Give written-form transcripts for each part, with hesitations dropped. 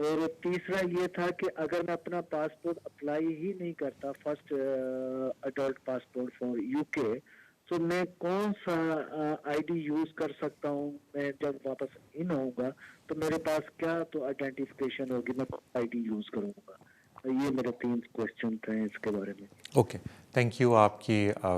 اور تیسرا یہ تھا کہ اگر میں اپنا پاسپورٹ اپلائی ہی نہیں کرتا first adult passport for you کے، تو میں کون سا آئی ڈی یوز کر سکتا ہوں؟ میں جب واپس ان آؤں گا تو میرے پاس کیا تو آئیڈینٹیفیکیشن ہوگی، میں آئی ڈی یوز کروں گا؟ یہ میرے 3 کوشچن تھے اس کے بارے میں۔ اوکے، تھینک یو آپ کی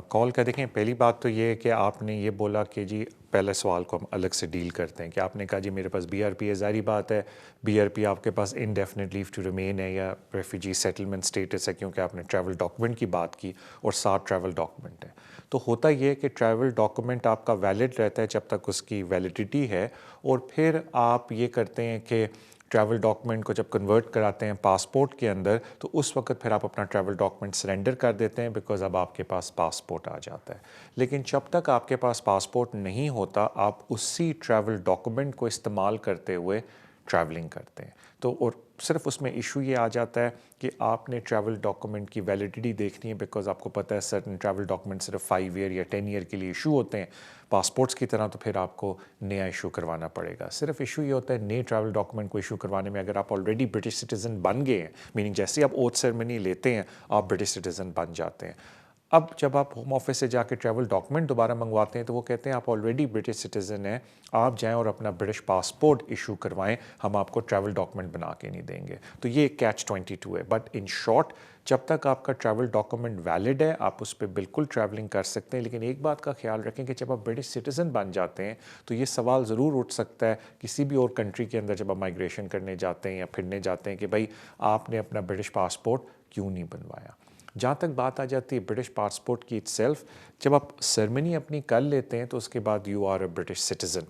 کال کا۔ دیکھیں پہلی بات تو یہ ہے کہ آپ نے یہ بولا کہ جی پہلے سوال کو ہم الگ سے ڈیل کرتے ہیں کہ آپ نے کہا جی میرے پاس بی آر پی ہے، ظاہری بات ہے بی آر پی آپ کے پاس انڈیفینٹ لیو ٹو ریمین ہے یا ریفیوجی سیٹلمنٹ اسٹیٹس ہے، کیونکہ آپ نے ٹریول ڈاکومنٹ کی بات کی اور 7 ٹریول ڈاکومنٹ ہے۔ تو ہوتا یہ ہے کہ ٹریول ڈاکومنٹ آپ کا ویلڈ رہتا ہے جب تک اس کی ویلیڈیٹی ہے، اور پھر آپ یہ کرتے ہیں کہ ٹریول ڈاکومنٹ کو جب کنورٹ کراتے ہیں پاسپورٹ کے اندر تو اس وقت پھر آپ اپنا ٹریول ڈاکومنٹ سرنڈر کر دیتے ہیں، بیکاز اب آپ کے پاس پاسپورٹ آ جاتا ہے۔ لیکن جب تک آپ کے پاس پاسپورٹ نہیں ہوتا آپ اسی ٹریول ڈاکومنٹ کو استعمال کرتے ہوئے ٹریولنگ کرتے ہیں۔ تو اور صرف اس میں ایشو یہ آ جاتا ہے کہ آپ نے ٹریول ڈاکومنٹ کی ویلیڈیٹی دیکھنی ہے، بیکاز آپ کو پتہ ہے سرٹن ٹریول ڈاکومنٹ صرف 5 ایئر یا 10 ایئر کے لیے ایشو ہوتے ہیں پاسپورٹس کی طرح، تو پھر آپ کو نیا ایشو کروانا پڑے گا۔ صرف ایشو یہ ہوتا ہے نئے ٹریول ڈاکومنٹ کو ایشو کروانے میں اگر آپ آلریڈی برٹش سٹیزن بن گئے ہیں، میننگ جیسے ہی آپ اوتھ سیرمنی لیتے ہیں آپ برٹش سٹیزن بن جاتے ہیں۔ اب جب آپ ہوم آفس سے جا کے ٹریول ڈاکومنٹ دوبارہ منگواتے ہیں تو وہ کہتے ہیں آپ آلریڈی برٹش سٹیزن ہیں، آپ جائیں اور اپنا برٹش پاسپورٹ ایشو کروائیں، ہم آپ کو ٹریول ڈاکومنٹ بنا کے نہیں دیں گے۔ تو یہ کیچ 22 ہے۔ بٹ ان شارٹ جب تک آپ کا ٹریول ڈاکومنٹ ویلڈ ہے آپ اس پہ بالکل ٹریولنگ کر سکتے ہیں، لیکن ایک بات کا خیال رکھیں کہ جب آپ برٹش سٹیزن بن جاتے ہیں تو یہ سوال ضرور اٹھ سکتا ہے کسی بھی اور کنٹری کے اندر جب آپ مائگریشن کرنے جاتے ہیں یا پھرنے جاتے ہیں کہ بھائی آپ نے اپنا برٹش پاسپورٹ کیوں نہیں بنوایا۔ جہاں تک بات آ جاتی ہے برٹش پاسپورٹ کی سیلف، جب آپ سرمنی اپنی کر لیتے ہیں تو اس کے بعد you are a British citizen,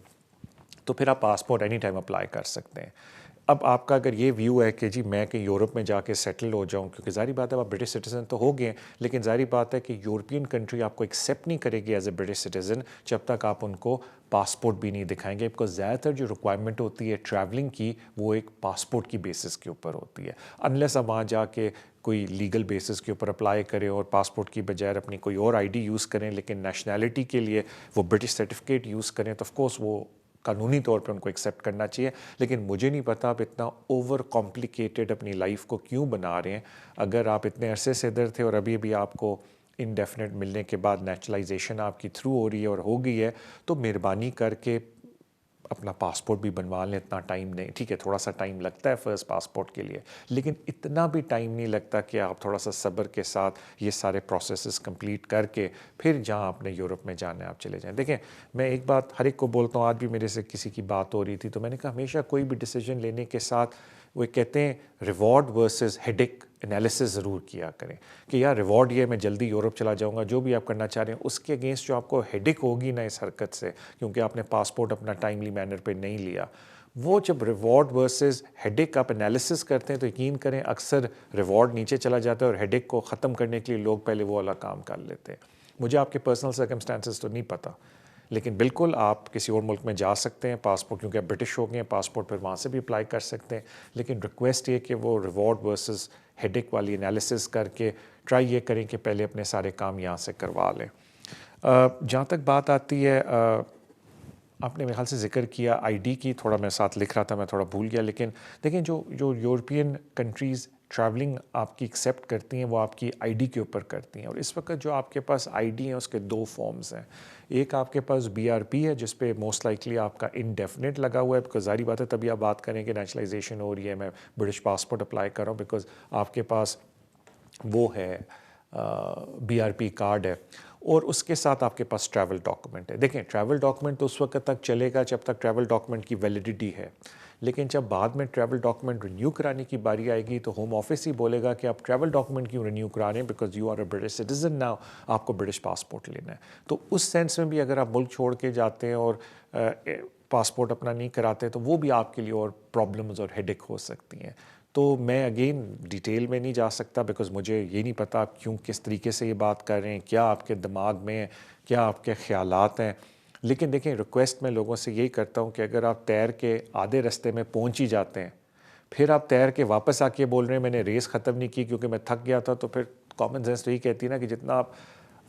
تو پھر آپ پاسپورٹ اینی ٹائم اپلائی کر سکتے ہیں۔ اب آپ کا اگر یہ ویو ہے کہ جی میں کہ یورپ میں جا کے سیٹل ہو جاؤں، کیونکہ ظاہری بات ہے آپ برٹش سٹیزن تو ہو گئے ہیں، لیکن ظاہری بات ہے کہ یورپین کنٹری آپ کو ایکسیپٹ نہیں کرے گی ایز اے برٹش سٹیزن جب تک آپ ان کو پاسپورٹ بھی نہیں دکھائیں گے، بیکاز زیادہ تر جو ریکوائرمنٹ ہوتی ہے ٹریولنگ کی وہ ایک پاسپورٹ کی بیسس کے اوپر ہوتی ہے، انلیس آپ وہاں جا کے کوئی لیگل بیسس کے اوپر اپلائی کریں اور پاسپورٹ کی بجائے اپنی کوئی اور آئی ڈی یوز کریں، لیکن نیشنلٹی کے لیے وہ برٹش سرٹیفکیٹ یوز کریں تو آف کورس وہ قانونی طور پہ ان کو ایکسیپٹ کرنا چاہیے۔ لیکن مجھے نہیں پتا آپ اتنا اوور کمپلیکیٹڈ اپنی لائف کو کیوں بنا رہے ہیں۔ اگر آپ اتنے عرصے سے ادھر تھے اور ابھی بھی آپ کو انڈیفینٹ ملنے کے بعد نیچرلائزیشن آپ کی تھرو ہو رہی ہے اور ہو گئی ہے، تو مہربانی کر کے اپنا پاسپورٹ بھی بنوا لیں۔ اتنا ٹائم نہیں، ٹھیک ہے تھوڑا سا ٹائم لگتا ہے فرسٹ پاسپورٹ کے لیے، لیکن اتنا بھی ٹائم نہیں لگتا کہ آپ تھوڑا سا صبر کے ساتھ یہ سارے پروسیسز کمپلیٹ کر کے پھر جہاں آپ نے یورپ میں جانا ہے آپ چلے جائیں۔ دیکھیں میں ایک بات ہر ایک کو بولتا ہوں، آج بھی میرے سے کسی کی بات ہو رہی تھی تو میں نے کہا ہمیشہ کوئی بھی ڈیسیجن لینے کے ساتھ وہ کہتے ہیں ریوارڈ ورسز ہیڈک انالیسس ضرور کیا کریں کہ یار ریوارڈ یہ میں جلدی یورپ چلا جاؤں گا، جو بھی آپ کرنا چاہ رہے ہیں اس کے اگینسٹ جو آپ کو ہیڈک ہوگی نا اس حرکت سے، کیونکہ آپ نے پاسپورٹ اپنا ٹائملی مینر پہ نہیں لیا، وہ جب ریوارڈ ورسز ہیڈک آپ انالیسس کرتے ہیں تو یقین کریں اکثر ریوارڈ نیچے چلا جاتا ہے اور ہیڈک کو ختم کرنے کے لیے لوگ پہلے وہ والا کام کر لیتے ہیں۔ مجھے آپ کے پرسنل سرکمسٹانسز تو نہیں پتہ، لیکن بالکل آپ کسی اور ملک میں جا سکتے ہیں پاسپورٹ، کیونکہ آپ برٹش ہو گئے ہیں پاسپورٹ پھر وہاں سے بھی اپلائی کر سکتے ہیں، لیکن ریکویسٹ یہ کہ وہ ریوارڈ ورسز ہیڈک والی انالیسس کر کے ٹرائی یہ کریں کہ پہلے اپنے سارے کام یہاں سے کروا لیں۔ جہاں تک بات آتی ہے آپ نے میرے خیال سے ذکر کیا آئی ڈی کی، تھوڑا میں ساتھ لکھ رہا تھا میں تھوڑا بھول گیا، لیکن دیکھیں جو یورپین کنٹریز ٹریولنگ آپ کی ایکسیپٹ کرتی ہیں وہ آپ کی آئی ڈی کے اوپر کرتی ہیں، اور اس وقت جو آپ کے پاس آئی ڈی ہیں اس کے 2 فارمز ہیں۔ ایک آپ کے پاس بی آر پی ہے جس پہ موسٹ لائکلی آپ کا انڈیفینٹ لگا ہوا ہے، بیکاز ظاہری بات ہے تبھی آپ بات کریں کہ نیشنلائزیشن ہو رہی ہے میں برٹش پاسپورٹ اپلائی کر رہا ہوں، بیکاز آپ کے پاس وہ ہے بی آر پی کارڈ ہے، اور اس کے ساتھ آپ کے پاس ٹریول ڈاکومنٹ ہے۔ دیکھیں ٹریول ڈاکومنٹ تو اس وقت تک چلے گا جب تک ٹریول ڈاکومنٹ کی ویلیڈیٹی ہے، لیکن جب بعد میں ٹریول ڈاکومنٹ رینیو کرانے کی باری آئے گی تو ہوم آفس ہی بولے گا کہ آپ ٹریول ڈاکومنٹ کیوں رینیو کرا رہے ہیں، because you are a British citizen now, آپ کو برٹش پاسپورٹ لینا ہے۔ تو اس سینس میں بھی اگر آپ ملک چھوڑ کے جاتے ہیں اور پاسپورٹ اپنا نہیں کراتے تو وہ بھی آپ کے لیے اور پرابلمز اور ہیڈک ہو سکتی ہیں۔ تو میں اگین ڈیٹیل میں نہیں جا سکتا بیکاز مجھے یہ نہیں پتا آپ کیوں کس طریقے سے یہ بات کر رہے ہیں، کیا آپ کے دماغ میں ہے، کیا آپ کے خیالات ہیں، لیکن دیکھیں ریکویسٹ میں لوگوں سے یہی کرتا ہوں کہ اگر آپ تیر کے آدھے رستے میں پہنچ ہی جاتے ہیں پھر آپ تیر کے واپس آ کے بول رہے ہیں میں نے ریس ختم نہیں کی کیونکہ میں تھک گیا تھا، تو پھر کامن سینس تو یہ کہتی ہے نا کہ جتنا آپ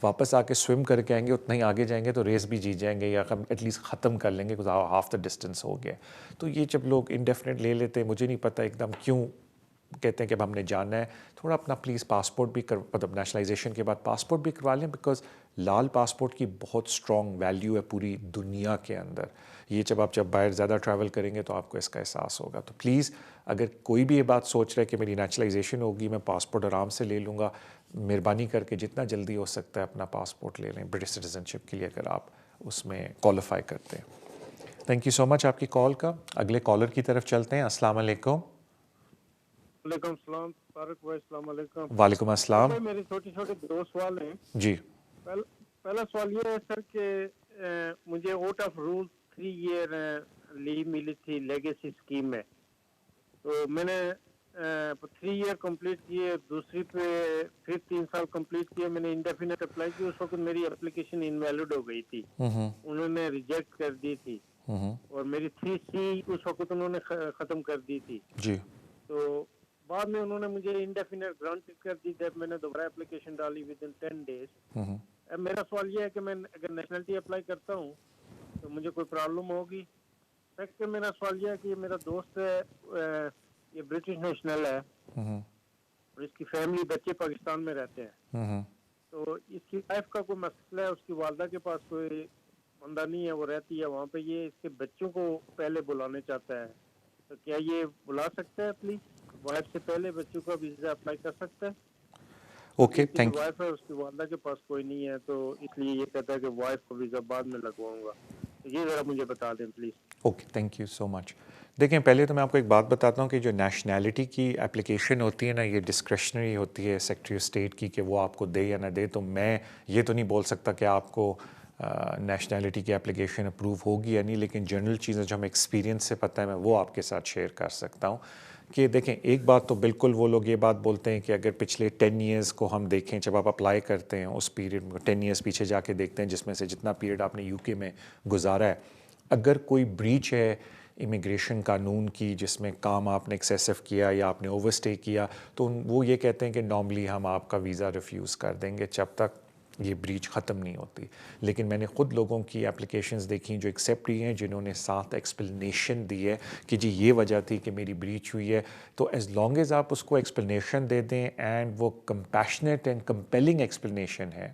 واپس آ کے سوئم کر کے آئیں گے اتنا ہی آگے جائیں گے تو ریس بھی جیت جائیں گے یا ایٹ لیسٹ ختم کر لیں گے ہاف دا ڈسٹینس ہو گیا. تو یہ جب لوگ انڈیفینٹ لے لیتے ہیں مجھے نہیں پتہ ایک دم کیوں کہتے ہیں کہ اب ہم نے جانا ہے. تھوڑا اپنا پلیز پاسپورٹ بھی مطلب نیشنلائزیشن کے بعد پاسپورٹ بھی کروا لیں بیکاز لال پاسپورٹ کی بہت اسٹرانگ ویلیو ہے پوری دنیا کے اندر. یہ جب آپ باہر زیادہ ٹریول کریں گے تو آپ کو اس کا احساس ہوگا. تو پلیز اگر کوئی بھی یہ بات سوچ رہا ہے کہ میری نیشنلائزیشن ہوگی میں پاسپورٹ آرام سے لے لوں گا, مہربانی کر کے جتنا جلدی ہو سکتا ہے اپنا پاسپورٹ لے لیں برٹش سٹیزن شپ کے لیے اگر آپ اس میں کوالیفائی کرتے ہیں. تھینک یو سو مچ آپ کی کال کا. اگلے کالر کی طرف چلتے ہیں. السلام علیکم. وعلیکم السلام طارق بھائی, السلام علیکم. وعلیکم السلام. میرے چھوٹے چھوٹے دو سوال ہیں. جی. پہلا سوال یہ ہے سر کہ مجھے آؤٹ آف رول 3 ایئر لیو ملی تھی لیگیسی اسکیم میں, تو میں نے 3 ایئر کمپلیٹ کیے, دوسری پہ پھر 3 سال کمپلیٹ کیے. میں نے انڈیفینٹ اپلائی کی, اس وقت میری اپلیکیشن انویلڈ ہو گئی تھی, انہوں نے ریجیکٹ کر دی تھی, اور میری 3C اس وقت انہوں نے ختم کر دی تھی. جی. تو بعد میں انہوں نے مجھے انڈیفینٹ گرانٹ کر دی جب میں نے دوبارہ اپلیکیشن ڈالی ود ان 10 days. اب میرا سوال یہ ہے کہ میں اگر نیشنلٹی اپلائی کرتا ہوں تو مجھے کوئی پرابلم ہوگی؟ سیکنڈ میرا سوال یہ ہے کہ میرا دوست ہے, یہ برٹش نیشنل ہے اور اس کی فیملی بچے پاکستان میں رہتے ہیں, تو اس کی وائف کا کوئی مسئلہ ہے, اس کی والدہ کے پاس کوئی بندہ نہیں ہے, وہ رہتی ہے وہاں پہ, یہ اس کے بچوں کو پہلے بلانے چاہتا ہے, تو کیا یہ بلا سکتا ہے پلیز؟ وائف سے پہلے بچوں کا ویزا اپلائی کر سکتا ہے؟ Okay, thank you. وائف ہے, اس کی والدہ کے پاس کوئی نہیں ہے, تو اس لیے یہ کہتا ہے کہ وائف کو ویزا بعد میں لگواؤں گا. یہ ذرا مجھے بتا دیں please. Okay, thank you so much. دیکھیں پہلے تو میں آپ کو ایک بات بتاتا ہوں کہ جو نیشنلٹی کی اپلیکیشن ہوتی ہے نا, یہ ڈسکریشنری ہوتی ہے سیکرٹری آف اسٹیٹ کی کہ وہ آپ کو دے یا نہ دے. تو میں یہ تو نہیں بول سکتا کہ آپ کو نیشنلٹی کی اپلیکیشن اپروو ہوگی یا نہیں, لیکن جنرل چیزیں جو ہمیں ایکسپیرینس سے پتہ ہے میں وہ آپ کے ساتھ شیئر کر سکتا ہوں. کہ دیکھیں ایک بات تو بالکل وہ لوگ یہ بات بولتے ہیں کہ اگر پچھلے 10 ایئرز کو ہم دیکھیں, جب آپ اپلائی کرتے ہیں اس پیریڈ میں 10 ایئرز پیچھے جا کے دیکھتے ہیں جس میں سے جتنا پیریڈ آپ نے UK میں گزارا ہے, اگر کوئی بریچ ہے امیگریشن قانون کی جس میں کام آپ نے ایکسیسو کیا یا آپ نے اوور اسٹے کیا, تو وہ یہ کہتے ہیں کہ نارملی ہم آپ کا ویزا ریفیوز کر دیں گے جب تک یہ بریچ ختم نہیں ہوتی. لیکن میں نے خود لوگوں کی اپلیکیشنز دیکھیں جو ایکسیپٹ ہوئی ہیں, جنہوں نے ساتھ ایکسپلینیشن دی ہے کہ جی یہ وجہ تھی کہ میری بریچ ہوئی ہے. تو ایز لانگ ایز آپ اس کو ایکسپلینیشن دے دیں اینڈ وہ کمپیشنیٹ اینڈ کمپیلنگ ایکسپلینیشن ہے,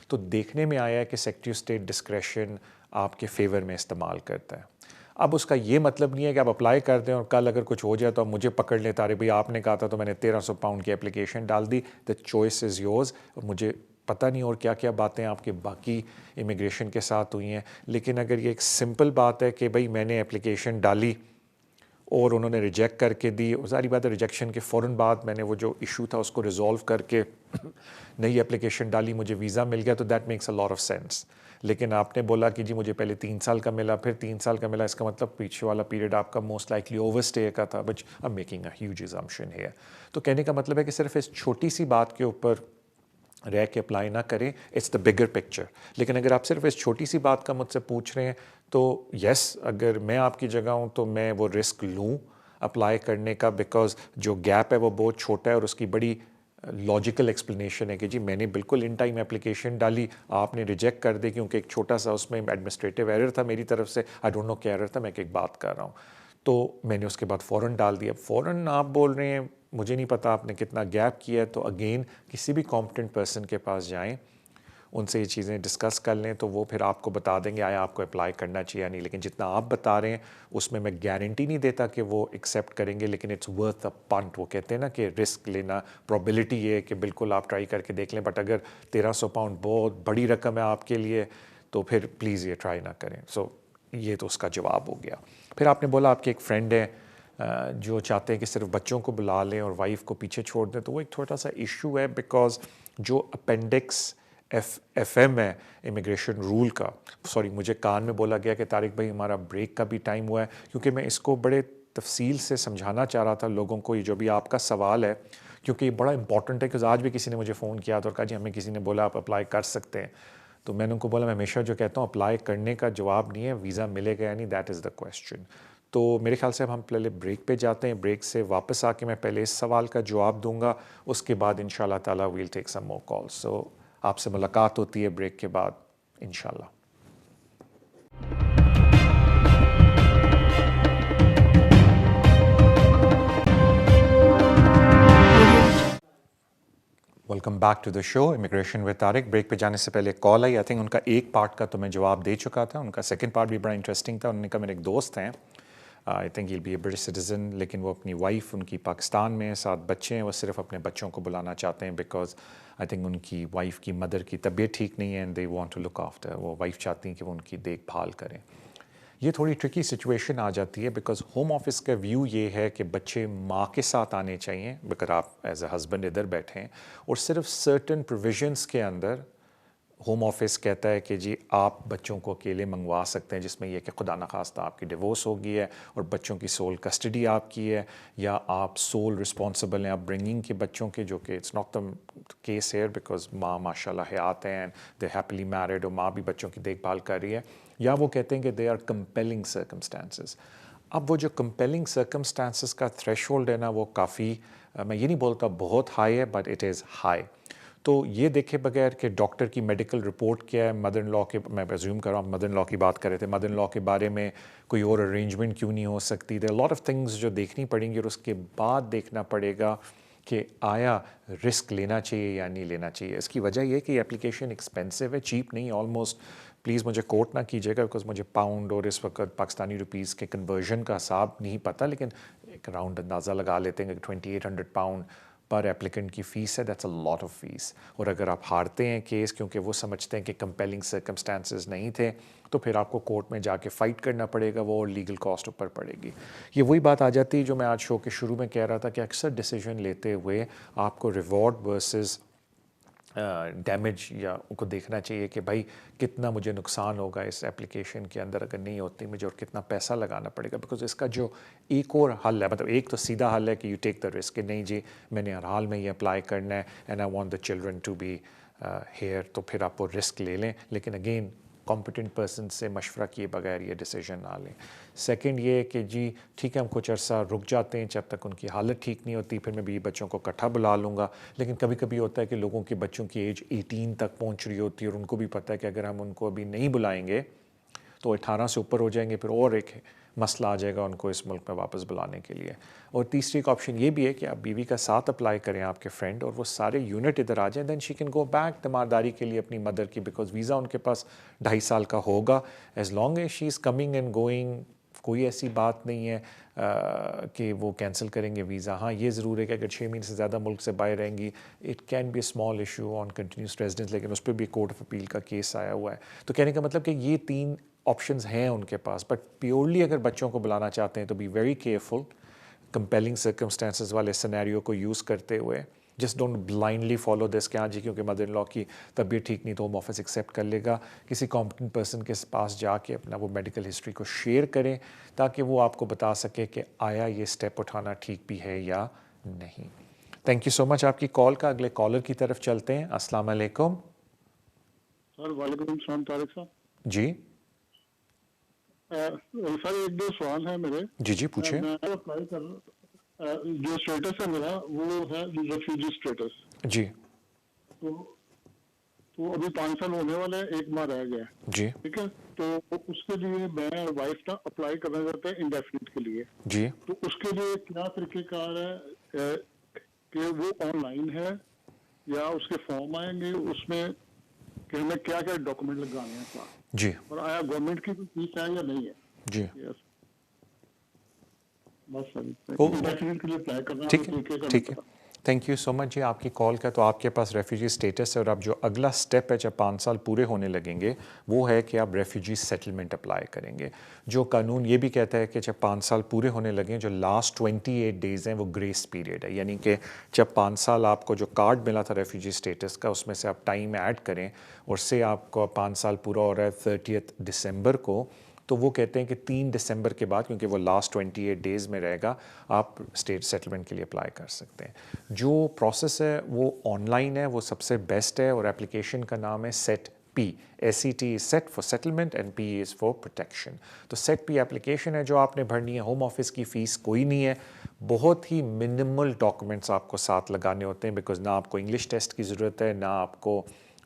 تو دیکھنے میں آیا ہے کہ سیکرٹری آف اسٹیٹ ڈسکریشن آپ کے فیور میں استعمال کرتا ہے. اب اس کا یہ مطلب نہیں ہے کہ آپ اپلائی کر دیں اور کل اگر کچھ ہو جائے تو آپ مجھے پکڑ لیں, تارے بھائی آپ نے کہا تھا تو میں نے 1300 پاؤنڈ کی اپلیکیشن ڈال دی. The choice is yours. مجھے پتہ نہیں اور کیا کیا باتیں آپ کے باقی امیگریشن کے ساتھ ہوئی ہیں, لیکن اگر یہ ایک سمپل بات ہے کہ بھائی میں نے اپلیکیشن ڈالی اور انہوں نے ریجیکٹ کر کے دی, ظاہری بات ہے ریجیکشن کے فوراً بعد میں نے وہ جو ایشو تھا اس کو ریزولو کر کے نئی اپلیکیشن ڈالی, مجھے ویزا مل گیا, تو that makes a lot of sense. لیکن آپ نے بولا کہ جی مجھے پہلے 3 سال کا ملا پھر 3 سال کا ملا, اس کا مطلب پیچھے والا پیریڈ آپ کا موسٹ لائکلی اوور اسٹے کا تھا. But I am making a huge assumption here. تو کہنے کا مطلب ہے کہ صرف اس چھوٹی سی بات کے اوپر رہ کے اپلائی نہ کریں, اٹس دا بگر پکچر. لیکن اگر آپ صرف اس چھوٹی سی بات کا مجھ سے پوچھ رہے ہیں تو یس, اگر میں آپ کی جگہ ہوں تو میں وہ رسک لوں اپلائی کرنے کا, بیکاز جو گیپ ہے وہ بہت چھوٹا ہے اور اس کی بڑی لاجیکل ایکسپلینیشن ہے کہ جی میں نے بالکل ان ٹائم اپلیکیشن ڈالی, آپ نے ریجیکٹ کر دی کیونکہ ایک چھوٹا سا اس میں ایڈمنسٹریٹو ایرر تھا میری طرف سے. آئی ڈونٹ نو کیا ایرر تھا, میں ایک بات کر رہا ہوں, تو میں نے اس کے بعد فوراً ڈال دیا. فوراً آپ بول رہے ہیں مجھے نہیں پتا آپ نے کتنا گیپ کیا ہے, تو اگین کسی بھی کمپٹنٹ پرسن کے پاس جائیں, ان سے یہ چیزیں ڈسکس کر لیں, تو وہ پھر آپ کو بتا دیں گے آیا آپ کو اپلائی کرنا چاہیے نہیں. لیکن جتنا آپ بتا رہے ہیں اس میں گارنٹی نہیں دیتا کہ وہ ایکسیپٹ کریں گے, لیکن اٹس ورتھ اے پنٹ. وہ کہتے ہیں نا کہ رسک لینا, پرابیلٹی یہ ہے کہ بالکل آپ ٹرائی کر کے دیکھ لیں, بٹ اگر 1300 پاؤنڈ بہت بڑی رقم ہے آپ کے لیے تو پھر پلیز یہ ٹرائی نہ کریں. سو یہ تو اس کا جواب ہو گیا. پھر آپ نے بولا آپ کے ایک فرینڈ ہے جو چاہتے ہیں کہ صرف بچوں کو بلا لیں اور وائف کو پیچھے چھوڑ دیں, تو وہ ایک تھوڑا سا ایشو ہے, بیکاز جو اپینڈکس ایف ایم ہے امیگریشن رول کا, سوری مجھے کان میں بولا گیا کہ طارق بھائی ہمارا بریک کا بھی ٹائم ہوا ہے, کیونکہ میں اس کو بڑے تفصیل سے سمجھانا چاہ رہا تھا لوگوں کو. یہ جو بھی آپ کا سوال ہے کیونکہ یہ بڑا امپورٹنٹ ہے, کہ آج بھی کسی نے مجھے فون کیا تو کہا جی ہمیں کسی نے بولا آپ اپلائی کر سکتے ہیں, تو میں نے ان کو بولا میں ہمیشہ جو کہتا ہوں اپلائی کرنے کا جواب نہیں ہے ویزا ملے گا یا نہیں, دیٹ از دا کویسچن. تو میرے خیال سے اب ہم پہلے بریک پہ جاتے ہیں, بریک سے واپس آ کے میں پہلے اس سوال کا جواب دوں گا, اس کے بعد ان شاء اللہ تعالیٰ ویل ٹیک سم مور کال. سو آپ سے ملاقات ہوتی ہے بریک کے بعد انشاءاللہ. Welcome back to the show immigration with Tariq. Break پہ جانے سے پہلے کال آئی. آئی تھنک ان کا ایک پارٹ کا تو میں جواب دے چکا تھا, ان کا سیکنڈ پارٹ بھی بڑا انٹرسٹنگ تھا. انہوں نے کہا میرے ایک دوست ہیں, I think he'll be a British citizen, لیکن وہ اپنی وائف ان کی پاکستان میں, 7 بچے ہیں, وہ صرف اپنے بچوں کو بلانا چاہتے ہیں بیکاز آئی تھنک ان کی وائف کی مدر کی طبیعت ٹھیک نہیں ہے and they want to look after. وہ وائف چاہتی ہیں کہ وہ ان کی دیکھ بھال کریں. یہ تھوڑی ٹرکی سچویشن آ جاتی ہے بیکاز ہوم آفس کا ویو یہ ہے کہ بچے ماں کے ساتھ آنے چاہیے اگر آپ ایز اے ہسبینڈ ادھر بیٹھے ہیں, اور صرف سرٹن پروویژنس کے اندر ہوم آفس کہتا ہے کہ جی آپ بچوں کو اکیلے منگوا سکتے ہیں, جس میں یہ کہ خدا نخواستہ آپ کی ڈیورس ہو گئی ہے اور بچوں کی سول کسٹڈی آپ کی ہے, یا آپ سول رسپانسبل ہیں آپ برنگنگ کے بچوں کے, جو کہ it's not the case here because ماں ماشاء اللہ حیات ہیں اینڈ دے ہیپیلی میرڈ, اور ماں بھی بچوں کی دیکھ بھال کر رہی ہے, یا وہ کہتے ہیں کہ دے آر کمپیلنگ سرکمسٹانسز. اب وہ جو کمپیلنگ سرکمسٹانسز کا تھریش ہولڈ ہے نا, وہ کافی, میں یہ نہیں بولتا بہت ہائی ہے, بٹ اٹ از ہائی. تو یہ دیکھے بغیر کہ ڈاکٹر کی میڈیکل رپورٹ کیا ہے, مدر ان لا کے, میں پریزیوم کر رہا ہوں مدر ان لا کی بات کر رہے تھے, مدر ان لا کے بارے میں کوئی اور ارینجمنٹ کیوں نہیں ہو سکتی, دیر لاٹ آف تھنگز جو دیکھنی پڑیں گی, اور اس کے بعد دیکھنا پڑے گا کہ آیا رسک لینا چاہیے یا نہیں لینا چاہیے. اس کی وجہ یہ ہے کہ یہ اپلیکیشن ایکسپینسو ہے, چیپ نہیں آلموسٹ. پلیز مجھے کوٹ نہ کیجیے گا بیکاز مجھے پاؤنڈ اور اس وقت پاکستانی روپیز کے کنورژن کا حساب نہیں پتہ, لیکن ایک راؤنڈ اندازہ لگا لیتے ہیں کہ 2800 پاؤنڈ پر ایپلیکنٹ کی فیس ہے. That's a lot of fee. اور اگر آپ ہارتے ہیں کیس کیونکہ وہ سمجھتے ہیں کہ کمپیلنگ سرکمسٹانسز نہیں تھے, تو پھر آپ کو کورٹ میں جا کے فائٹ کرنا پڑے گا, وہ اور لیگل کاسٹ اوپر پڑے گی. یہ وہی بات آ جاتی ہے جو میں آج شو کے شروع میں کہہ رہا تھا کہ اکثر ڈیسیجن لیتے ہوئے آپ کو ریوارڈ ورسز ڈیمیج یا ان کو دیکھنا چاہیے کہ بھائی کتنا مجھے نقصان ہوگا اس اپلیکیشن کے اندر اگر نہیں ہوتی مجھے, اور کتنا پیسہ لگانا پڑے گا. بیکاز اس کا جو ایک اور حل ہے, مطلب ایک تو سیدھا حل ہے کہ یو ٹیک دا رسک کہ نہیں جی میں نے ہر حال میں یہ اپلائی کرنا ہے and I want the children to be here, تو پھر آپ وہ رسک لے لیں, لیکن اگین کمپیٹنٹ پرسن سے مشورہ کیے بغیر یہ ڈیسیجن نہ لیں. سیکنڈ یہ کہ جی ٹھیک ہے ہم کچھ عرصہ رک جاتے ہیں جب تک ان کی حالت ٹھیک نہیں ہوتی, پھر میں بھی بچوں کو اکٹھا بلا لوں گا. لیکن کبھی کبھی ہوتا ہے کہ لوگوں کے بچوں کی ایج 18 تک پہنچ رہی ہوتی ہے, اور ان کو بھی پتہ ہے کہ اگر ہم ان کو ابھی نہیں بلائیں گے تو 18 سے اوپر ہو جائیں گے, پھر اور ایک مسئلہ آ جائے گا ان کو اس ملک میں واپس بلانے کے لیے. اور تیسری ایک آپشن یہ بھی ہے کہ آپ بیوی کا ساتھ اپلائی کریں آپ کے فرینڈ, اور وہ سارے یونٹ ادھر آ جائیں, دین شی کین گو بیک تیمارداری کے لیے اپنی مدر کی, بیکاز ویزا ان کے پاس 2.5 سال کا ہوگا. As long as she is coming and going, کوئی ایسی بات نہیں ہے کہ وہ کینسل کریں گے ویزا. ہاں یہ ضرور ہے کہ اگر 6 مہینے سے زیادہ ملک سے باہر رہیں گی it can be a small issue on continuous residence, لیکن اس پہ بھی کورٹ آف اپیل کا کیس آیا ہوا ہے. تو کہنے کا مطلب کہ یہ 3 آپشنز ہیں ان کے پاس, بٹ پیورلی اگر بچوں کو بلانا چاہتے ہیں تو be very careful compelling circumstances والے سینیریو کو یوز کرتے ہوئے. Just don't blindly follow this کہ ہاں جی کیونکہ مدر ان لا کی طبیعت ٹھیک نہیں تو ہوم آفس ایکسیپٹ کر لے گا. کسی کمپٹنٹ پرسن کے پاس جا کے اپنا وہ میڈیکل ہسٹری کو شیئر کریں تاکہ وہ آپ کو بتا سکے کہ آیا یہ اسٹیپ اٹھانا ٹھیک بھی ہے یا نہیں. تھینک یو سو مچ آپ کی کال کا. اگلے کالر کی طرف چلتے ہیں. السلام علیکم. سر وعلیکم السلام طارق صاحب. جی سر ایک دو سوال ہیں میرے. جی پوچھیں. میں اپلائی کر جو اسٹیٹس ہے میرا وہ ہے ریفیوجی اسٹیٹس. جی تو ابھی 5 سال ہونے والے ہیں, 1 ماہ رہ گیا. جی ٹھیک ہے, تو اس کے لیے میں اور وائف کا اپلائی کرنا چاہتے ہیں انڈیفینٹ کے لیے. جی تو اس کے لیے کیا طریقہ کار ہے کہ وہ آن لائن ہے یا اس کے فارم آئیں گے اس میں کہ ہمیں کیا کیا ڈاکومنٹ لگانے ہیں ساتھ, جی اور آیا گورنمنٹ کی فیس ہے یا نہیں ہے. جی بس انڈیفینٹ کے لیے اپلائی کرنا ٹھیک ہے. تھینک یو سو مچ جی آپ کی کال کا. تو آپ کے پاس ریفیوجی اسٹیٹس ہے, اور اب جو اگلا سٹیپ ہے جب 5 سال پورے ہونے لگیں گے وہ ہے کہ آپ ریفیوجی سیٹلمنٹ اپلائی کریں گے. جو قانون یہ بھی کہتا ہے کہ جب 5 سال پورے ہونے لگیں جو لاسٹ 28 ڈیز ہیں وہ گریس پیریڈ ہے, یعنی کہ جب 5 سال آپ کو جو کارڈ ملا تھا ریفیوجی اسٹیٹس کا اس میں سے آپ ٹائم ایڈ کریں, اور سے آپ کو 5 سال پورا ہو رہا ہے 30 دسمبر کو, تو وہ کہتے ہیں کہ 3 دسمبر کے بعد کیونکہ وہ لاسٹ 28 ڈیز میں رہے گا آپ اسٹیٹ سیٹلمنٹ کے لیے اپلائی کر سکتے ہیں. جو پروسیس ہے وہ آن لائن ہے, وہ سب سے بیسٹ ہے, اور اپلیکیشن کا نام ہے set P. SET set for settlement and P is for protection. تو سیٹ پی اپلیکیشن ہے جو آپ نے بھرنی ہے. ہوم آفس کی فیس کوئی نہیں ہے, بہت ہی منیمل ڈاکومنٹس آپ کو ساتھ لگانے ہوتے ہیں, بیکاز نہ آپ کو انگلش ٹیسٹ کی ضرورت ہے, نہ آپ کو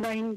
19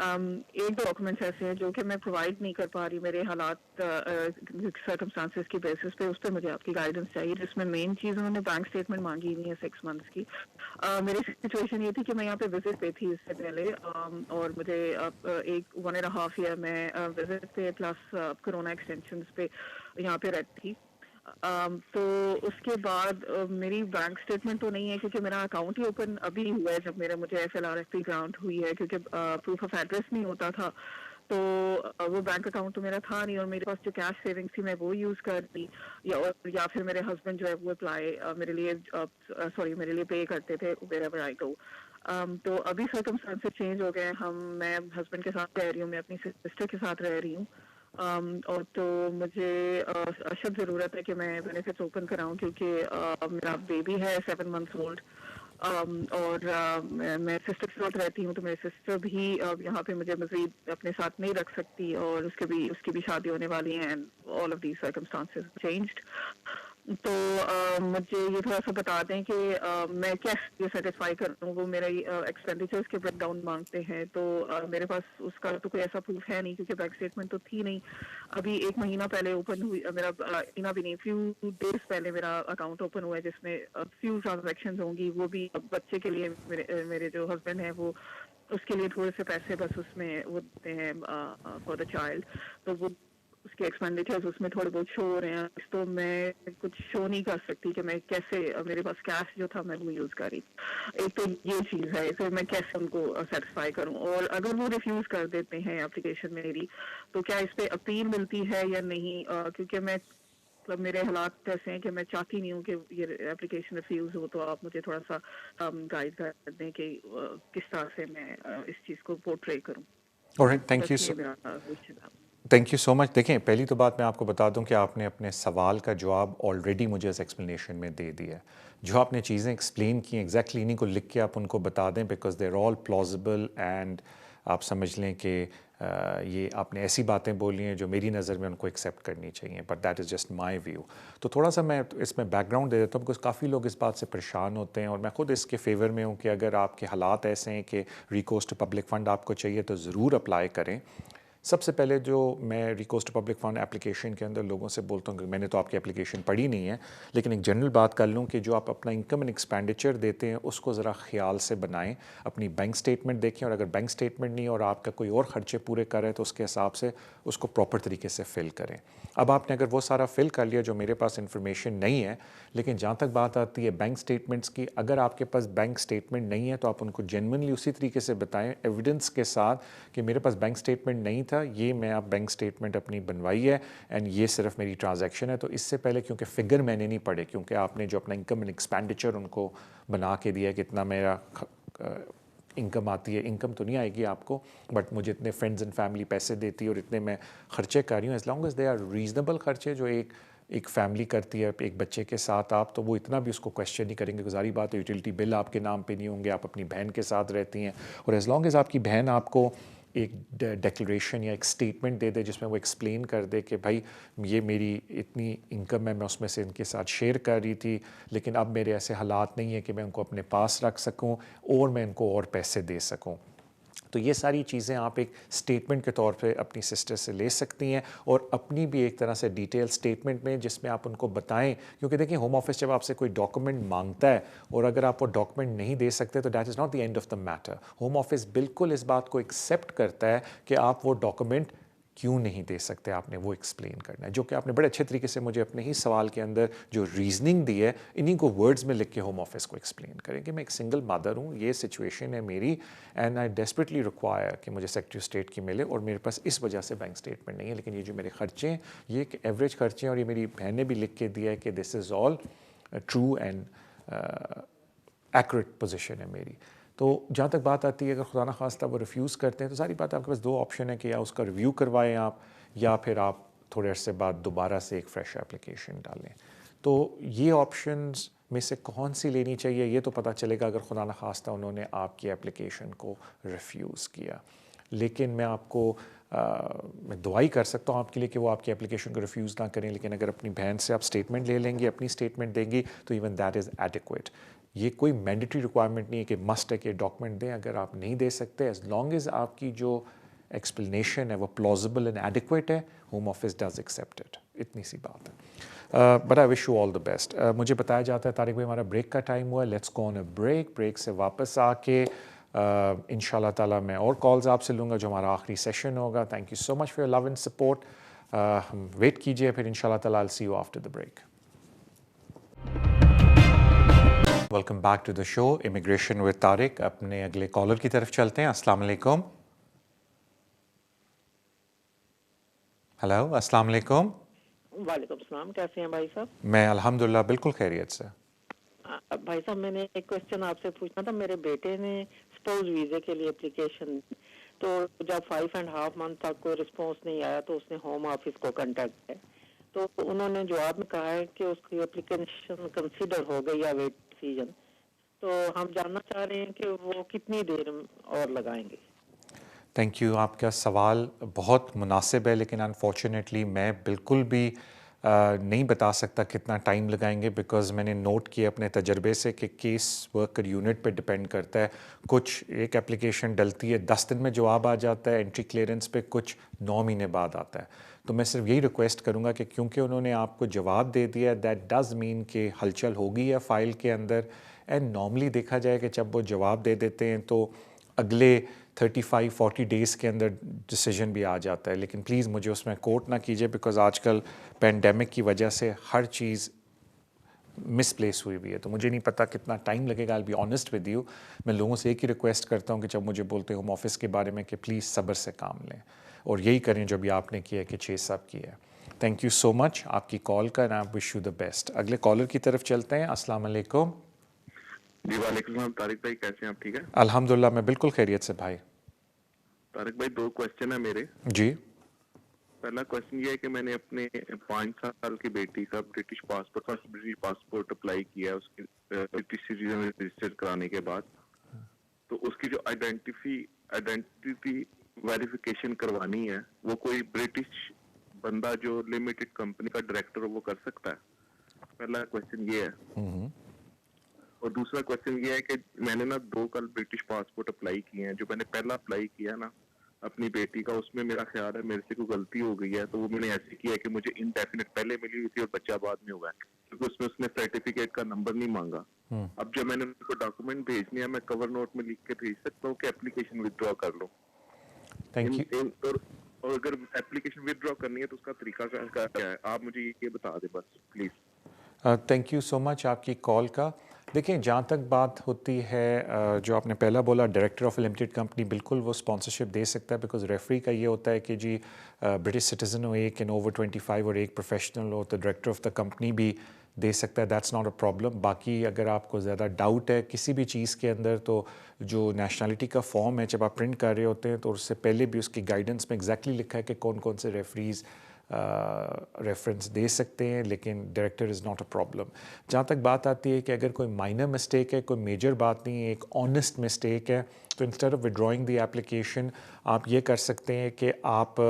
ایک دو ڈاکومنٹس ایسے ہیں جو کہ میں پرووائڈ نہیں کر پا رہی میرے حالات سرکمسٹانسز کی بیسس پہ. اس پہ مجھے آپ کی گائیڈنس چاہیے, جس میں مین چیز انہوں نے بینک اسٹیٹمنٹ مانگی ہوئی ہے 6 months کی. میری سچویشن یہ تھی کہ میں یہاں پہ وزٹ پہ تھی اس سے پہلے, اور مجھے ایک 1.5 year میں وزٹ پہ پلس کرونا ایکسٹینشنز پہ یہاں پہ رہتی تھی. تو اس کے بعد میری بینک اسٹیٹمنٹ تو نہیں ہے کیونکہ میرا اکاؤنٹ ہی اوپن ابھی ہوا ہے جب مجھے FLRFP گرانٹ ہوئی ہے, کیونکہ پروف آف ایڈریس نہیں ہوتا تھا. تو وہ بینک اکاؤنٹ تو میرا تھا نہیں, اور میرے پاس جو کیش سیونگس تھی میں وہ یوز کر دی, یا پھر میرے ہسبینڈ جو ہے وہ اپلائی میرے لیے پے کرتے تھے wherever I go. تو ابھی سرکمسٹانسز چینج ہو گئے. میں ہسبینڈ کے ساتھ رہ رہی ہوں, میں اپنی سسٹر کے ساتھ رہ رہی ہوں, اور تو مجھے اشد ضرورت ہے کہ میں بینیفٹس اوپن کراؤں, کیونکہ میرا بیبی ہے 7 months old, اور میں سسٹر کے ساتھ رہتی ہوں. تو میری سسٹر بھی یہاں پہ مجھے مزید اپنے ساتھ نہیں رکھ سکتی, اور اس کی بھی شادی ہونے والی ہے, and all of these circumstances changed. تو مجھے یہ تھوڑا سا بتا دیں کہ میں کیسے سیٹسفائی کروں. وہ میرا ایکسپینڈیچرز کے بریک ڈاؤن مانگتے ہیں, تو میرے پاس اس کا تو کوئی ایسا پروف ہے نہیں, کیونکہ بینک اسٹیٹمنٹ تو تھی نہیں. ابھی 1 مہینہ پہلے اوپن ہوئی میرا, بھی نہیں, فیو ڈیز پہلے میرا اکاؤنٹ اوپن ہوا ہے, جس میں فیو ٹرانزیکشنز ہوں گی. وہ بھی بچے کے لیے, میرے جو ہسبینڈ ہیں وہ اس کے لیے تھوڑے سے پیسے بس اس میں وہ دیتے ہیں فار دا چائلڈ. تو وہ اس کے ایکسپینڈیچرز اس میں تھوڑے بہت شو ہو رہے ہیں. تو میں کچھ شو نہیں کر سکتی کہ میں کیسے, میرے پاس کیش جو تھا میں وہ یوز کری. ایک تو یہ چیز ہے, پھر میں کیسے ان کو سیٹسفائی کروں. اور اگر وہ ریفیوز کر دیتے ہیں اپلیکیشن میری, تو کیا اس پہ اپیل ملتی ہے یا نہیں؟ کیونکہ مطلب میرے حالات ایسے ہیں کہ میں چاہتی نہیں ہوں کہ یہ اپلیکیشن ریفیوز ہو. تو آپ مجھے تھوڑا سا گائیڈ کر دیں کہ کس طرح سے میں اس چیز کو پورٹری کروں. Thank you so much. دیکھیں, پہلی تو بات میں آپ کو بتا دوں کہ آپ نے اپنے سوال کا جواب آلریڈی مجھے اس ایکسپلینیشن میں دے دیا ہے. جو آپ نے چیزیں ایکسپلین کی ہیں ایگزیکٹلی انہیں کو لکھ کے آپ ان کو بتا دیں, because they are all plausible, and آپ سمجھ لیں کہ یہ آپ نے ایسی باتیں بولی ہیں جو میری نظر میں ان کو ایکسیپٹ کرنی چاہیے, but that is just my view. تو تھوڑا سا میں اس میں بیک گراؤنڈ دے دیتا ہوں, بیکاز کافی لوگ اس بات سے پریشان ہوتے ہیں, اور میں خود اس کے فیور میں ہوں کہ اگر آپ کے حالات ایسے ہیں کہ ریکورس ٹو پبلک فنڈ آپ کو چاہیے تو ضرور اپلائی کریں. سب سے پہلے جو میں recourse to public fund application کے اندر لوگوں سے بولتا ہوں, کہ میں نے تو آپ کی اپلیکیشن پڑھی نہیں ہے, لیکن ایک جنرل بات کر لوں کہ جو آپ اپنا انکم اینڈ ایکسپینڈیچر دیتے ہیں اس کو ذرا خیال سے بنائیں. اپنی بینک اسٹیٹمنٹ دیکھیں, اور اگر بینک اسٹیٹمنٹ نہیں اور آپ کا کوئی اور خرچے پورے کر رہے ہیں تو اس کے حساب سے اس کو پراپر طریقے سے فل کریں. اب آپ نے اگر وہ سارا فل کر لیا, جو میرے پاس انفارمیشن نہیں ہے, لیکن جہاں تک بات آتی ہے بینک اسٹیٹمنٹس کی, اگر آپ کے پاس بینک اسٹیٹمنٹ نہیں ہے تو آپ ان کو جینوئنلی اسی طریقے سے بتائیں, ایویڈنس کے ساتھ, کہ میرے پاس بینک اسٹیٹمنٹ نہیں تھا, یہ میں آپ بینک اسٹیٹمنٹ اپنی بنوائی ہے, اینڈ یہ صرف میری ٹرانزیکشن ہے. تو اس سے پہلے, کیونکہ فگر میں نے نہیں پڑھے, کیونکہ آپ نے جو اپنا انکم اینڈ ایکسپینڈیچر ان کو بنا کے دیا کہ اتنا میرا انکم آتی ہے, انکم تو نہیں آئے گی آپ کو, بٹ مجھے اتنے فرینڈز اینڈ فیملی پیسے دیتی ہے اور اتنے میں خرچے کر رہی ہوں, as long as they are reasonable خرچے جو ایک فیملی کرتی ہے ایک بچے کے ساتھ, آپ تو وہ اتنا بھی اس کو کویشچن نہیں کریں گے. گزاری بات ہے, یوٹیلیٹی بل آپ کے نام پہ نہیں ہوں گے, آپ اپنی بہن کے ساتھ رہتی ہیں, اور ایز لانگ ایز آپ کی بہن آپ کو ایک ڈیکلریشن یا ایک اسٹیٹمنٹ دے دے جس میں وہ ایکسپلین کر دے کہ بھائی یہ میری اتنی انکم ہے, میں اس میں سے ان کے ساتھ شیئر کر رہی تھی, لیکن اب میرے ایسے حالات نہیں ہیں کہ میں ان کو اپنے پاس رکھ سکوں اور میں ان کو اور پیسے دے سکوں. تو یہ ساری چیزیں آپ ایک اسٹیٹمنٹ کے طور پہ اپنی سسٹر سے لے سکتی ہیں, اور اپنی بھی ایک طرح سے ڈیٹیل اسٹیٹمنٹ میں, جس میں آپ ان کو بتائیں, کیونکہ دیکھیں ہوم آفس جب آپ سے کوئی ڈاکومنٹ مانگتا ہے اور اگر آپ وہ ڈاکومنٹ نہیں دے سکتے تو that is not the end of the matter. Home office بالکل اس بات کو ایکسیپٹ کرتا ہے کہ آپ وہ ڈاکومنٹ کیوں نہیں دے سکتے, آپ نے وہ ایکسپلین کرنا ہے, جو کہ آپ نے بڑے اچھے طریقے سے مجھے اپنے ہی سوال کے اندر جو ریزننگ دی ہے انہیں کو ورڈز میں لکھ کے ہوم آفس کو ایکسپلین کریں کہ میں ایک سنگل مدر ہوں, یہ سچویشن ہے میری, اینڈ آئی ڈیسپریٹلی ریکوائر کہ مجھے سیکرٹری اسٹیٹ کی ملے, اور میرے پاس اس وجہ سے بینک اسٹیٹمنٹ نہیں ہے, لیکن یہ جو میرے خرچے ہیں یہ ایک ایوریج خرچے ہیں, اور یہ میری بہن نے بھی لکھ کے دیا ہے کہ this is all true and accurate position ہے میری. تو جہاں تک بات آتی ہے اگر خدا نخواستہ وہ ریفیوز کرتے ہیں تو ساری بات آپ کے پاس 2 آپشن ہے کہ یا اس کا ریویو کروائیں آپ, یا پھر آپ تھوڑے عرصے بعد دوبارہ سے ایک فریش اپلیکیشن ڈالیں. تو یہ آپشنز میں سے کون سی لینی چاہیے یہ تو پتہ چلے گا اگر خدا نخواستہ انہوں نے آپ کی اپلیکیشن کو ریفیوز کیا. لیکن میں آپ کو میں دعائی کر سکتا ہوں آپ کے لیے کہ وہ آپ کی اپلیکیشن کو ریفیوز نہ کریں, لیکن اگر اپنی بہن سے آپ اسٹیٹمنٹ لے لیں گے, اپنی اسٹیٹمنٹ دیں گی, تو ایون دیٹ از ایڈیکویٹ. یہ کوئی مینڈیٹری ریکوائرمنٹ نہیں ہے کہ مسٹ ہے کہ ڈاکومنٹ دیں. اگر آپ نہیں دے سکتے, ایز لانگ ایز آپ کی جو ایکسپلینیشن ہے وہ پلازیبل اینڈ ایڈیکویٹ ہے, home office does accept it. اتنی سی بات ہے. But I wish you all the best. مجھے بتایا جاتا ہے طارق بھائی ہمارا بریک کا ٹائم ہوا ہے. Let's go on a break. Break سے واپس آ کے ان شاء اللہ تعالیٰ میں اور کالز آپ سے لوں گا جو ہمارا آخری سیشن ہوگا. Thank you so much for your love and support. Wait کیجیے پھر ان شاء اللہ تعالیٰ. I'll see you after the break. Welcome back to the show immigration with Tariq. اپنے اگلے کالر کی طرف چلتے ہیں. السلام علیکم. ہلو, السلام علیکم. وعلیکم السلام. کیسے ہیں بھائی صاحب؟ میں الحمدللہ بالکل خیریت سے. بھائی صاحب میں نے ایک کوشچن آپ سے پوچھنا تھا. میرے بیٹے نے اسپاؤس ویزے کے لیے اپلیکیشن, تو جب 5.5 منتھ تک کوئی رسپانس نہیں آیا تو اس نے ہوم آفس کو کنٹیکٹ کیا, تو انہوں نے جواب میں کہا ہے کہ اس کی اپلیکیشن کنسیڈر ہو گئی یا ویٹ ڈیسیژن. تو ہم جاننا چاہ رہے ہیں کہ وہ کتنی دیر اور لگائیں گے. Thank you. آپ کا سوال بہت مناسب ہے, لیکن انفارچونیٹلی میں بالکل بھی نہیں بتا سکتا کتنا ٹائم لگائیں گے, بیکاز میں نے نوٹ کیا اپنے تجربے سے کہ کیس ورکر یونٹ پہ ڈپینڈ کرتا ہے. کچھ ایک اپلیکیشن ڈلتی ہے 10 دن میں جواب آ جاتا ہے انٹری کلیئرنس پہ, کچھ 9 مہینے بعد آتا ہے. تو میں صرف یہی ریکویسٹ کروں گا کہ کیونکہ انہوں نے آپ کو جواب دے دیا, دیٹ ڈز مین کہ ہلچل ہوگی ہے فائل کے اندر. اینڈ نارملی دیکھا جائے کہ جب وہ جواب دے دیتے ہیں تو اگلے 35-40 ڈیز کے اندر ڈیسیجن بھی آ جاتا ہے. لیکن پلیز مجھے اس میں کوٹ نہ کیجیے, بیکاز آج کل پینڈیمک کی وجہ سے ہر چیز مس پلیس ہوئی ہے, تو مجھے نہیں پتا کتنا ٹائم لگے گا. I'll be honest with you. میں لوگوں سے ایک ہی ریکویسٹ کرتا ہوں کہ جب مجھے بولتے ہیں ہوم آفس کے بارے میں کہ پلیز صبر سے کام لیں, اور یہی کریں جو بھی آپ نے کیا کہ 6 صاحب کی ہے. تھینک یو سو مچ آپ کی کال کا, and I wish you the best. اگلے کالر کی طرف چلتے ہیں. السلام علیکم. جی وعلیکم السلام. طارق بھائی کیسے ہیں آپ؟ ٹھیک ہے الحمدللہ میں بالکل خیریت سے. بھائی طارق بھائی 2 کوشچن ہیں میرے. جی. پہلا کوشچن یہ ہے کہ میں نے اپنے 5 سال کی بیٹی کا British passport, first British passport apply کیا اس کی برٹش سٹیزن رجسٹر کرانے کے بعد. تو اس کی جو آئیڈینٹی ویریفیکیشن کروانی ہے وہ کوئی برٹش بندہ جو لمیٹڈ کمپنی کا ڈائریکٹر وہ کر سکتا ہے؟ پہلا کوشچن یہ ہے. اور دوسرا کوشچن یہ ہے کہ میں نے نا 2 کل برٹش پاسپورٹ اپلائی کیے ہیں. جو میں نے پہلا اپلائی کیا نا اپنی بیٹی کا, اس میں میرا خیال ہے میرے سے کوئی غلطی ہو گئی ہے, تو وہ میں نے ایسے کیا کہ مجھے انڈیفینٹ پہلے ملی ہوئی تھی اور بچہ بعد میں ہوا ہے, کیونکہ اس میں اس نے سرٹیفکیٹ کا نمبر نہیں مانگا. اب جب میں نے ان کو ڈاکومنٹ بھیجنے ہیں, میں کور نوٹ میں لکھ کے بھیج سکتا ہوں کہ اپلیکیشن ودرا کر لو. اور اگر اپلیکیشن ودرا کرنی ہے تو اس کا طریقہ کیا ہے, آپ مجھے یہ بتا دیں بس please. Thank you so much آپ کی کال کا. دیکھیں جہاں تک بات ہوتی ہے جو آپ نے پہلا بولا ڈائریکٹر آف لمیٹڈ کمپنی, بالکل وہ اسپانسرشپ دے سکتا ہے, بیکاز ریفری کا یہ ہوتا ہے کہ جی برٹش سٹیزن ہو ایک, اوور 25 اور ایک پروفیشنل ہو, تو ڈائریکٹر آف دا کمپنی بھی دے سکتا ہے. That's not a problem. باقی اگر آپ کو زیادہ ڈاؤٹ ہے کسی بھی چیز کے اندر, تو جو نیشنلٹی کا فارم ہے جب آپ پرنٹ کر رہے ہوتے ہیں تو اس سے پہلے بھی اس کی گائیڈنس میں ایگزیکٹلی لکھا ہے کہ کون کون سے ریفریز ریفرنس دے سکتے ہیں, لیکن director is not a problem. جہاں تک بات آتی ہے کہ اگر کوئی مائنر مسٹیک ہے, کوئی میجر بات نہیں ہے, ایک آنیسٹ مسٹیک ہے, تو انسٹیڈ آف وڈرائنگ دی اپلیکیشن آپ یہ کر سکتے ہیں کہ آپ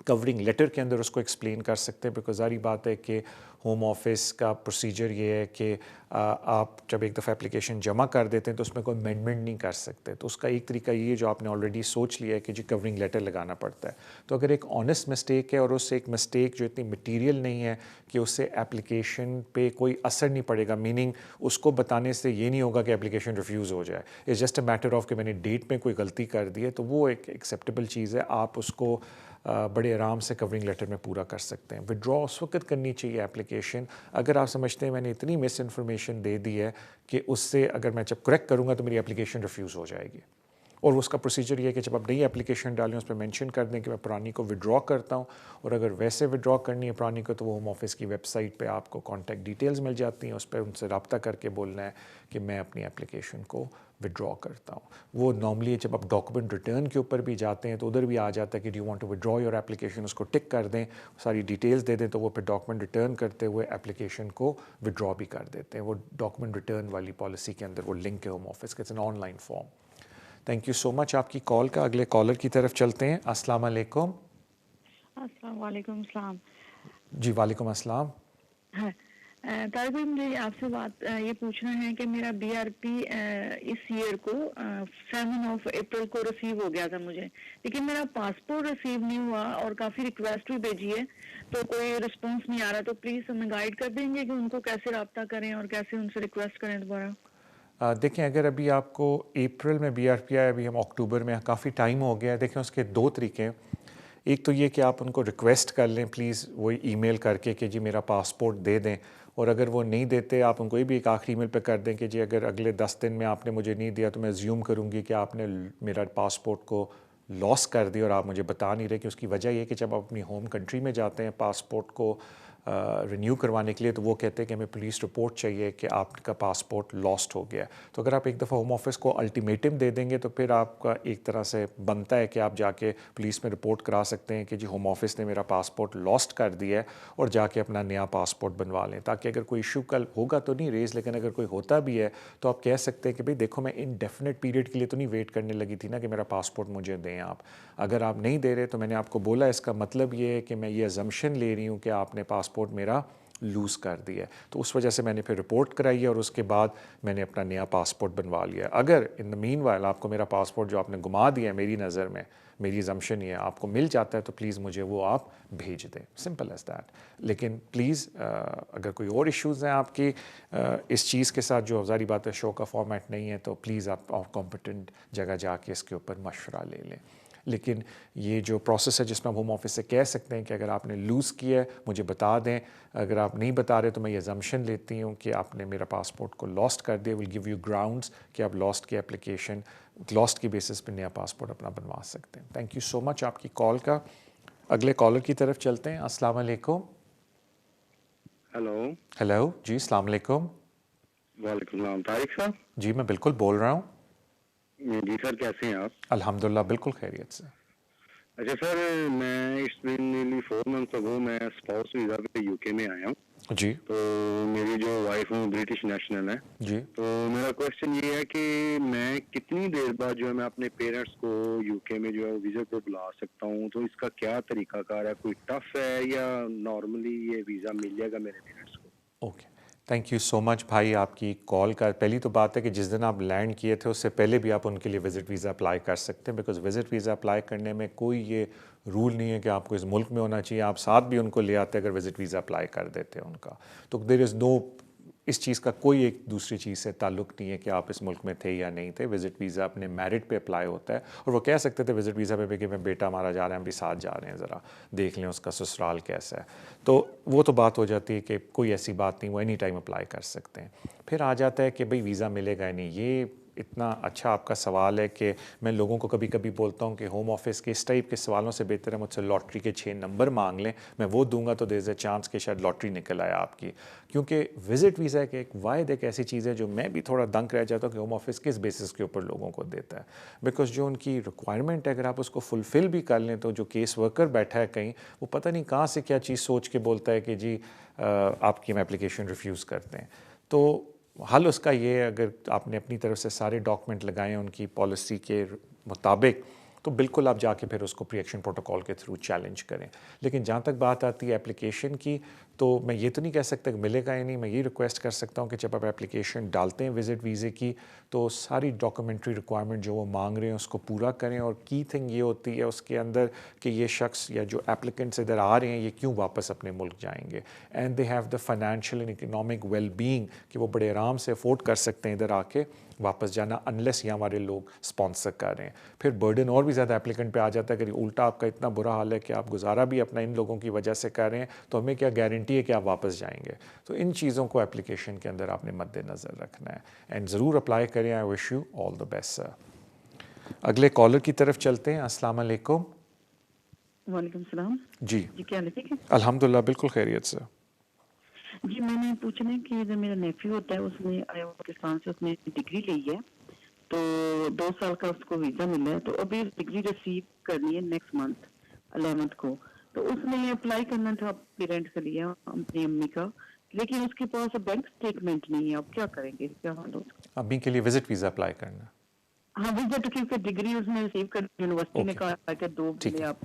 کورنگ لیٹر کے اندر اس کو ایکسپلین کر سکتے ہیں. بیکاز ظاہری بات ہے کہ ہوم آفس کا پروسیجر یہ ہے کہ آپ جب ایک دفعہ اپلیکیشن جمع کر دیتے ہیں تو اس میں کوئی امینڈمنٹ نہیں کر سکتے. تو اس کا ایک طریقہ یہ جو آپ نے آلریڈی سوچ لیا ہے کہ جی کورنگ لیٹر لگانا پڑتا ہے. تو اگر ایک آنیسٹ مسٹیک ہے اور اس سے ایک مسٹیک جو اتنی مٹیریل نہیں ہے کہ اس سے اپلیکیشن پہ کوئی اثر نہیں پڑے گا, میننگ اس کو بتانے سے یہ نہیں ہوگا کہ اپلیکیشن ریفیوز ہو جائے, it's just a matter of کہ میں نے ڈیٹ میں کوئی غلطی کر دی ہے, تو وہ ایک ایکسیپٹیبل چیز ہے. آپ اس کو بڑے آرام سے کورنگ لیٹر میں پورا کر سکتے ہیں. وڈرا اس وقت کرنی چاہیے اپلیکیشن اگر آپ سمجھتے ہیں میں نے اتنی مس انفارمیشن دے دی ہے کہ اس سے اگر میں جب کریکٹ کروں گا تو میری اپلیکیشن ریفیوز ہو جائے گی. اور اس کا پروسیجر یہ ہے کہ جب آپ نئی اپلیکیشن ڈالیں اس پہ مینشن کر دیں کہ میں پرانی کو وڈرا کرتا ہوں, اور اگر ویسے وڈرا کرنی ہے پرانی کو تو وہ ہوم آفس کی ویب سائٹ پہ آپ کو کانٹیکٹ ڈیٹیلز مل جاتی ہیں, اس پہ ان سے رابطہ کر کے بولنا ہے کہ میں اپنی اپلیکیشن کو وڈرا کرتا ہوں. وہ نارملی جب آپ ڈاکومنٹ ریٹرن کے اوپر بھی جاتے ہیں تو ادھر بھی آ جاتا ہے کہ do you want to withdraw your application, اس کو ٹک کر دیں, ساری ڈیٹیلز دے دیں, تو وہ پھر ڈاکومنٹ ریٹرن کرتے ہوئے اپلیکیشن کو وڈرا بھی کر دیتے ہیں. وہ ڈاکومنٹ ریٹرن والی پالیسی کے اندر وہ لنک ہے ہوم آفس کا, it's an online form. Thank you so much آپ کی کال کا. اگلے کالر کی طرف چلتے ہیں. السلام علیکم. السلام علیکم. السلام. جی وعلیکم السلام. طارق بھائی مجھے آپ سے بات یہ پوچھنا ہے کہ میرا BRP اس ایئر کو 7 اپریل کو ریسیو ہو گیا تھا مجھے، لیکن میرا پاسپورٹ ریسیو نہیں ہوا اور کافی ریکویسٹ بھی بھیجی ہے تو کوئی رسپانس نہیں آ رہا، تو پلیز ہمیں گائیڈ کر دیں گے کہ ان کو کیسے رابطہ کریں اور کیسے ان سے ریکویسٹ کریں دوبارہ؟ دیکھیں اگر ابھی آپ کو اپریل میں BRP آیا، ابھی ہم اکتوبر میں، کافی ٹائم ہو گیا ہے. دیکھیں اس کے 2 طریقے ہیں. ایک تو یہ کہ آپ ان کو ریکویسٹ کر لیں پلیز، وہی ای میل کر کے کہ جی میرا پاسپورٹ دے دیں، اور اگر وہ نہیں دیتے آپ ان کو یہ بھی ایک آخری ای میل پہ کر دیں کہ جی اگر اگلے 10 دن میں آپ نے مجھے نہیں دیا تو میں زیوم کروں گی کہ آپ نے میرا پاسپورٹ کو لاس کر دی اور آپ مجھے بتا نہیں رہے. کہ اس کی وجہ یہ کہ جب آپ اپنی ہوم کنٹری میں جاتے ہیں پاسپورٹ کو رینیو کروانے کے لیے تو وہ کہتے ہیں کہ ہمیں پولیس رپورٹ چاہیے کہ آپ کا پاسپورٹ لاسٹ ہو گیا. تو اگر آپ ایک دفعہ ہوم آفس کو الٹیمیٹم دے دیں گے تو پھر آپ کا ایک طرح سے بنتا ہے کہ آپ جا کے پولیس میں رپورٹ کرا سکتے ہیں کہ جی ہوم آفس نے میرا پاسپورٹ لاسٹ کر دیا ہے، اور جا کے اپنا نیا پاسپورٹ بنوا لیں. تاکہ اگر کوئی ایشو کل ہوگا تو نہیں ریز، لیکن اگر کوئی ہوتا بھی ہے تو آپ کہہ سکتے ہیں کہ بھئی دیکھو میں انڈیفینٹ پیریڈ کے لیے تو نہیں ویٹ کرنے لگی تھی نا کہ میرا پاسپورٹ مجھے دیں آپ. اگر آپ نہیں دے رہے تو میں نے آپ کو بولا اس کا مطلب یہ ہے کہ میں یہ ازمپشن لے رہی ہوں کہ آپ نے پاسپورٹ میرا لوز کر دیا ہے. تو اس وجہ سے میں نے پھر رپورٹ کرائی ہے اور اس کے بعد میں نے اپنا نیا پاسپورٹ بنوا لیا. اگر ان دا مین وائل آپ کو میرا پاسپورٹ جو آپ نے گما دیا ہے میری نظر میں، میری ازمپشن یہ ہے آپ کو مل جاتا ہے تو پلیز مجھے وہ آپ بھیج دیں، سمپل ایز دیٹ. لیکن پلیز اگر کوئی اور ایشوز ہیں آپ کی اس چیز کے ساتھ جو ظاہری بات ہے شو کا فارمیٹ نہیں ہے، تو پلیز آپ کمپیٹنٹ جگہ جا کے اس کے اوپر مشورہ لے لیں. لیکن یہ جو پروسیس ہے جس میں ہم ہوم آفس سے کہہ سکتے ہیں کہ اگر آپ نے لوز کیا ہے مجھے بتا دیں، اگر آپ نہیں بتا رہے تو میں یہ ازمپشن لیتی ہوں کہ آپ نے میرا پاسپورٹ کو لاسٹ کر دیا. ول گیو یو گراؤنڈس کہ آپ لاسٹ کی اپلیکیشن لاسٹ کی بیسس پہ نیا پاسپورٹ اپنا بنوا سکتے ہیں. تھینک یو سو مچ آپ کی کال کا. اگلے کالر کی طرف چلتے ہیں. السلام علیکم. ہیلو جی السلام علیکم. وعلیکم السلام. طارق صاحب؟ جی میں بالکل بول رہا ہوں. جی سر کیسے ہیں آپ؟ الحمدللہ بالکل خیریت سے. اچھا سر، میں اس بین نیرلی 4 months ago میں اسپاؤس ویزا پہ UK میں آیا ہوں. جی. تو میری جو وائف ہوں برٹش نیشنل ہے. جی. تو میرا کوشچن یہ ہے کہ میں کتنی دیر بعد جو ہے میں اپنے پیرنٹس کو UK میں جو ہے ویزا پہ بلا سکتا ہوں؟ تو اس کا کیا طریقہ کار ہے؟ کوئی ٹف ہے یا نارملی یہ ویزا مل جائے گا میرے پیرنٹس کو؟ اوکے تھینک یو سو مچ بھائی آپ کی کال کا. پہلی تو بات ہے کہ جس دن آپ لینڈ کیے تھے اس سے پہلے بھی آپ ان کے لیے وزٹ ویزا اپلائی کر سکتے ہیں، بیکاز وزٹ ویزا اپلائی کرنے میں کوئی یہ رول نہیں ہے کہ آپ کو اس ملک میں ہونا چاہیے. آپ ساتھ بھی ان کو لے آتے اگر وزٹ ویزا اپلائی کر دیتے ہیں ان کا. تو دیر از نو، اس چیز کا کوئی ایک دوسری چیز سے تعلق نہیں ہے کہ آپ اس ملک میں تھے یا نہیں تھے. وزٹ ویزا اپنے میرٹ پہ اپلائی ہوتا ہے، اور وہ کہہ سکتے تھے وزٹ ویزا پہ بھی کہ میں بیٹا ہمارا جا رہے ہیں، ہم بھی ساتھ جا رہے ہیں، ذرا دیکھ لیں اس کا سسرال کیسا ہے. تو وہ تو بات ہو جاتی ہے کہ کوئی ایسی بات نہیں، وہ اینی ٹائم اپلائی کر سکتے ہیں. پھر آ جاتا ہے کہ بھئی ویزا ملے گا نہیں. یہ اتنا اچھا آپ کا سوال ہے کہ میں لوگوں کو کبھی کبھی بولتا ہوں کہ ہوم آفس کے اس ٹائپ کے سوالوں سے بہتر ہے مجھ سے لاٹری کے 6 نمبر مانگ لیں، میں وہ دوں گا تو دیر از اے چانس کہ شاید لاٹری نکل آیا آپ کی. کیونکہ وزٹ ویزا ایک واحد ایک ایسی چیز ہے جو میں بھی تھوڑا دنگ رہ جاتا ہوں کہ ہوم آفس کس بیسس کے اوپر لوگوں کو دیتا ہے. بیکاز جو ان کی ریکوائرمنٹ ہے اگر آپ اس کو فلفل بھی کر لیں تو جو کیس ورکر بیٹھا ہے کہیں، وہ پتہ نہیں کہاں سے کیا چیز سوچ کے بولتا ہے کہ جی آپ کی ہم اپلیکیشن ریفیوز کرتے ہیں. تو حل اس کا یہ ہے اگر آپ نے اپنی طرف سے سارے ڈاکومنٹ لگائیں ان کی پالیسی کے مطابق تو بالکل آپ جا کے پھر اس کو پری ایکشن پروٹوکول کے تھرو چیلنج کریں. لیکن جہاں تک بات آتی ہے اپلیکیشن کی، تو میں یہ تو نہیں کہہ سکتا کہ ملے گا یا نہیں. میں یہ ریکویسٹ کر سکتا ہوں کہ جب آپ اپلیکیشن ڈالتے ہیں وزٹ ویزے کی تو ساری ڈاکومنٹری ریکوائرمنٹ جو وہ مانگ رہے ہیں اس کو پورا کریں. اور کی تھنگ یہ ہوتی ہے اس کے اندر کہ یہ شخص یا جو اپلیکنٹس ادھر آ رہے ہیں یہ کیوں واپس اپنے ملک جائیں گے، and they have the financial and economic well being کہ وہ بڑے آرام سے افورڈ کر سکتے ہیں ادھر آ کے واپس جانا، انلیس یہ ہمارے لوگ اسپانسر کر رہے ہیں. پھر برڈن اور بھی زیادہ اپلیکنٹ پہ آ جاتا ہے کہ الٹا آپ کا اتنا برا حال ہے کہ آپ گزارا بھی اپنا ان لوگوں کی وجہ سے کر رہے ہیں تو ہمیں کیا گارنٹی ہے کہ آپ واپس جائیں گے. تو ان چیزوں کو اپلیکیشن کے اندر آپ نے مد نظر رکھنا ہے اینڈ ضرور اپلائی کریں. I wish you all the best sir. اگلے کالر کی طرف چلتے ہیں. السلام علیکم. وعلیکم السلام. جی کیا حال ہے؟ الحمدللہ بالکل خیریت سے. جی میں نے پوچھنا ہے کہ جو میرا نیفیو ہوتا ہے اس نے پاکستان سے اس نے ڈگری لی ہے تو 2 سال کا اس کو ویزا ملا ہے، تو ابھی ڈگری ریسیو کرنی ہے نیکسٹ منتھ 11 کو. تو اس نے اپلائی کرنا تھا پیرنٹ کے لیے اپنی امی کا، لیکن اس کے پاس بینک اسٹیٹمنٹ نہیں ہے. آپ کیا کریں گے؟ کیا حال ہوگا؟ امی کے لیے وزٹ ویزا اپلائی کرنا؟ ہاں وزٹ، کیونکہ ڈگری اس نے ریسیو کر یونیورسٹی نے کہا کہ 2 مہینے آپ